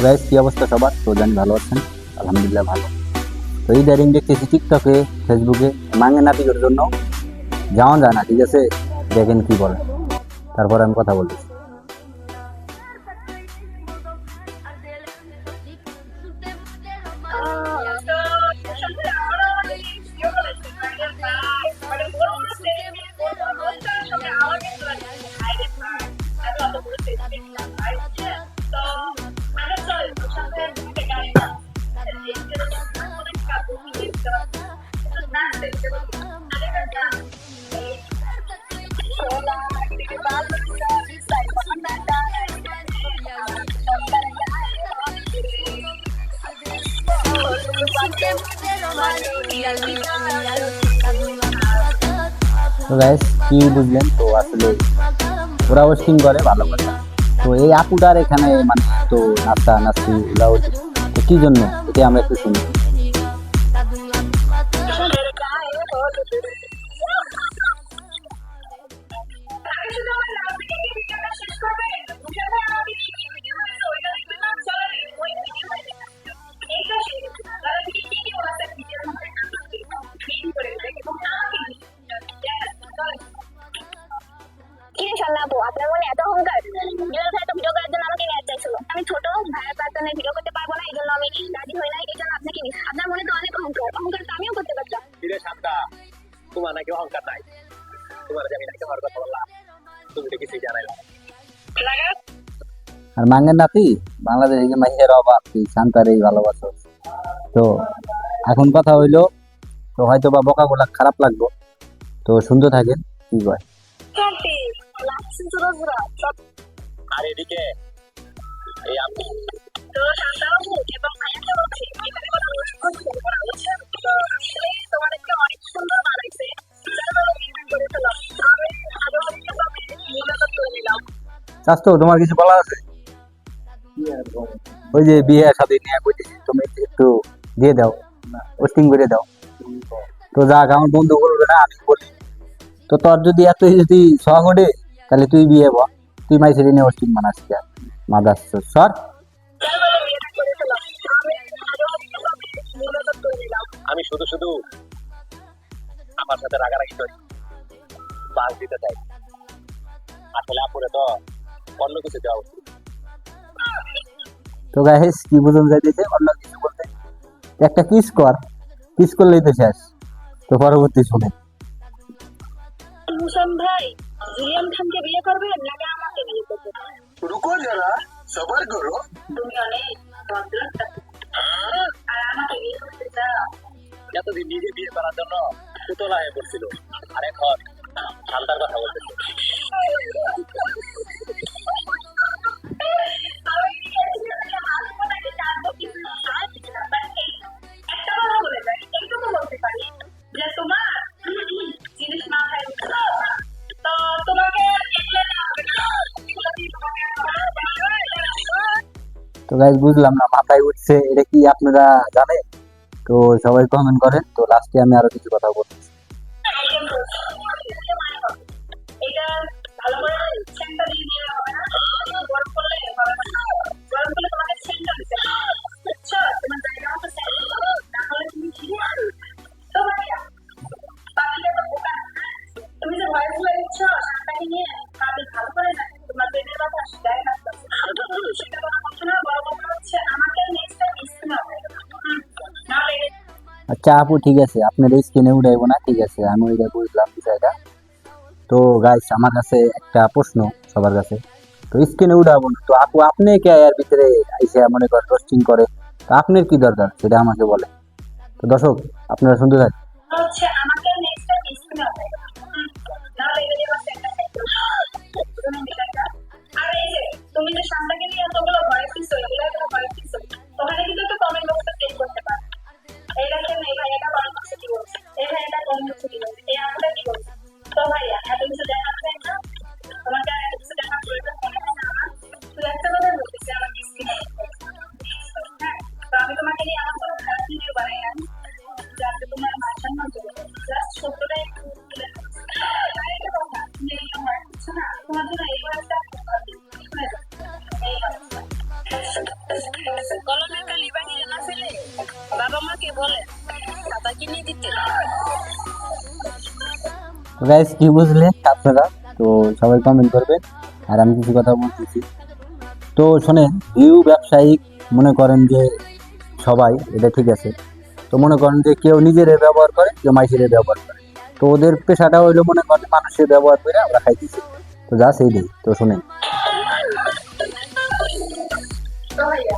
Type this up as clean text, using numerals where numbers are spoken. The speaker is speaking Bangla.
গাইস কি অবস্থা সবার? তো জানি ভালো আছেন, আলহামদুলিল্লাহ ভালো। তো এই ডাইরিং দেখতেছি টিকটকে, ফেসবুকে, মাঙে নাতিকের জন্য যাওয়া যায় না, ঠিক আছে? দেখেন কি বলে, তারপর আমি কথা বলতেছি। তো গাইস কি বুঝলেন? তো আসলে ওরা ওয়েস্টিং করে ভালো কথা। তো এই আপুটার এখানে মানে তো নাস্তা নাস্তি ওরা তো কি জন্য, এটা আমরা একটু শুনি। আপনার মনে এত অহংকার? বিলাল ভাই তো ভিডিও করার জন্য আমাকে নিয়ে চাইছিল। আমি ছোট ভাইয়ের প্রার্থনে ভিডিও করতে পারবো না, এই জন্য আমি রাজি হই না, এই জন্য আপনাকে নিস। আপনার মনে তো অনেক অহংকার, অহংকার তো আমিও করতে পারতাম। ফিরে সাতটা, তোমার নাকি অহংকার নাই? তোমার জানি নাকি আমার কথা বললাম, তুমি তো কিছুই জানাই না। আর মাঙ্গের নাতি বাংলাদেশে মাইয়ের অভাব, কি শান্তার এই ভালোবাসো। তো এখন কথা হইলো, তো হয়তো বা বকাগুলা খারাপ লাগবো, তো শুনতে থাকেন কি কয়। আর এদিকে এই আমি তোমার একটা অনেক সুন্দর বানাইছে। স্বাস্থ্য তোমার কিছু বলার আছে? ওই যে বিয়ে শাদী নিয়ে কইতেছি, তুমি একটু দিয়ে দাও, পোস্টিং করে দাও। তো যাক, আমার বন্ধু বলবে না, আমি বলি। তো তোর যদি এতই যদি শখ ওঠে, তাহলে তুই বিয়ে বল, তুই মাই ছেলে নিয়ে পোস্টিং বানাস কে? মাদার সর। আমি শুধু শুধু আমার সাথে রাগারাগি করি, বাস দিতে চাই। আসলে আপুরে তো অন্য কিছু দেওয়া উচিত। তো গাইস কি বুঝুন যাইতেছে অন্য কিছু বলতে, একটা কিস কর, কিস করলেই তো শেষ। তো পরবর্তী শুনে। ভূষণ ভাই, জুলিয়ান খানকে বিয়ে করবে নাকি আমাকে বিয়ে করবে? রুকো যারা, সবার করো। তুমি অনেক ভদ্র, আর আমাকে বিয়ে করতে চাও? এতদিন নিজে বিয়ে করার জন্য পুতলা হয়ে পড়ছিল, আর এখন শান্তার কথা বলতেছে। তো গাইস বুঝলাম না, মাথায় উঠছে এটা কি আপনারা জানেন? তো সবাই কমেন্ট করেন। তো লাস্টে আমি আরো কিছু কথা বলছি। এটা ভালো করে সেন্টার দিয়ে নিয়ে হবে না, গরম করলে হবে না, গরম করলে তোমাকে সেন্টার দিতে হবে, বুঝছো? তোমার জায়গা মতো সেন্টার, না হলে তুমি ফিরে আসবে। তো ভাইয়া, পাখিটা তো বোকা না। তুমি যে ভয়েস দিচ্ছ শান্তাকে নিয়ে, আমি ভালো করে জানি তোমার পেটের বাতাস গায়ে লাগতেছে। সেটা কোনো কথা না, বড় কথা হচ্ছে আমাকে নেক্সট টাইম মিস না হবে না পেরে। আচ্ছা আপু ঠিক আছে, আপনার স্ক্রিনে উঠাইবো না, ঠিক আছে, আমি ওইটা বুঝলাম বিষয়টা। তো গাইস আমার কাছে একটা প্রশ্ন সবার কাছে, তো স্ক্রিনে উঠাবো না তো আপু, আপনি কে এর ভিতরে আইসে মনে করেন রোস্টিং করে, তো আপনার কি দরকার সেটা আমাকে বলে। তো দর্শক আপনারা শুনতে থাকেন। হচ্ছে আমাকে নেক্সট টাইম মিস না হবে না পেরে দেবা সেন্টার। তুমি বিষয়টা, আর এই যে তুমি যে শান্তাকে নিয়ে এতগুলো ভয়েস দিছো, এগুলো একটা ভয়েস দিছো, ওখানে কিন্তু একটা কমেন্ট বক্সটা চেক করতে পারো। এই দেখেন এই ভাইয়াটা কমেন্ট বক্সে কি বলছে, এই ভাইয়াটা কমেন্ট বক্সে কি বলছে, এই আপুটা কি বলছে। তো ভাইয়া এত কিছু দেখা যায় না, তোমাকে আর এত কিছু দেখা প্রয়োজন মনে হয় না আমার। তুই একটা কথা বলতেছি আমার স্কিনে, হ্যাঁ? তো আমি তোমাকে নিয়ে আমার কোনো খারাপ ভিডিও বানাই না, যাতে তোমার ভাষণ না চলে, জাস্ট সত্যটাই একটু তুলে ধরছি। আরেকটা কথা, তুমি এই আমার কিছু না, তোমার জন্য এই বয়সটা এই গাইস কি বুঝলেন আপনারা? তো সবাই কমেন্ট করবেন। আর আমি কিছু কথা বলতেছি। তো শোনেন, ভিউ ব্যবসায়িক মনে করেন যে সবাই, এটা ঠিক আছে। তো মনে করেন যে কেউ নিজের ব্যবহার করে, কেউ মাইসের ব্যবহার করে। তো ওদের পেশাটা হইলো মনে করেন মানুষের ব্যবহার করে আমরা খাইতেছি। তো যা সেই দিই, তো শোনেন। তো ভাইয়া